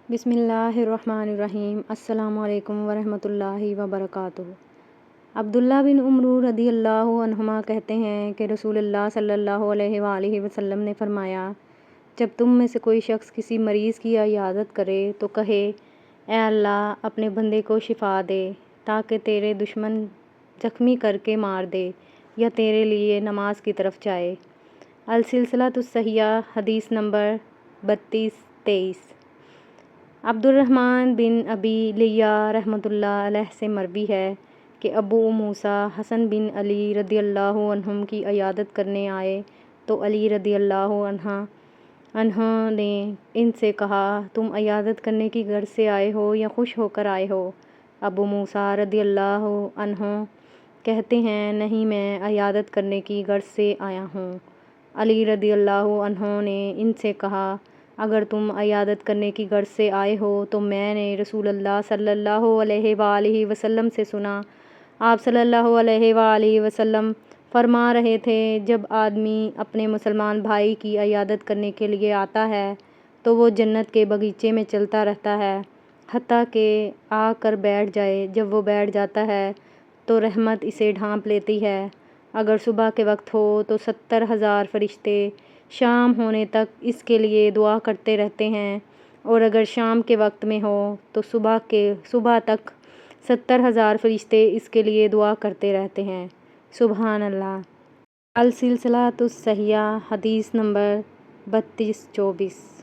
بسم اللہ الرحمن الرحیم۔ السلام علیکم ورحمۃ اللہ وبرکاتہ۔ عبداللہ بن عمرو رضی اللہ عنہما کہتے ہیں کہ رسول اللہ صلی اللہ علیہ وآلہ وسلم نے فرمایا، جب تم میں سے کوئی شخص کسی مریض کی عیادت کرے تو کہے، اے اللہ اپنے بندے کو شفا دے تاکہ تیرے دشمن زخمی کر کے مار دے یا تیرے لیے نماز کی طرف جائے۔ السلسلۃ الصحیحہ حدیث نمبر 3223۔ عبد الرحمن بن ابی لیہ رحمۃ اللہ علیہ سے مروی ہے کہ ابو موسیٰ حسن بن علی رضی اللہ عنہم کی عیادت کرنے آئے تو علی رضی اللہ عنہ نے ان سے کہا، تم عیادت کرنے کی غرض سے آئے ہو یا خوش ہو کر آئے ہو؟ ابو موسیٰ رضی اللہ عنہ کہتے ہیں، نہیں، میں عیادت کرنے کی غرض سے آیا ہوں۔ علی رضی اللہ عنہ نے ان سے کہا، اگر تم عیادت کرنے کی غرض سے آئے ہو تو میں نے رسول اللہ صلی اللہ علیہ وآلہ وسلم سے سنا، آپ صلی اللہ علیہ وآلہ وسلم فرما رہے تھے، جب آدمی اپنے مسلمان بھائی کی عیادت کرنے کے لیے آتا ہے تو وہ جنت کے باغیچے میں چلتا رہتا ہے حتیٰ کہ آ کر بیٹھ جائے۔ جب وہ بیٹھ جاتا ہے تو رحمت اسے ڈھانپ لیتی ہے۔ اگر صبح کے وقت ہو تو 70,000 فرشتے شام ہونے تک اس کے لیے دعا کرتے رہتے ہیں، اور اگر شام کے وقت میں ہو تو صبح تک 70,000 فرشتے اس کے لیے دعا کرتے رہتے ہیں۔ سبحان اللہ۔ السلسلۃ الصحیحہ حدیث نمبر 3224۔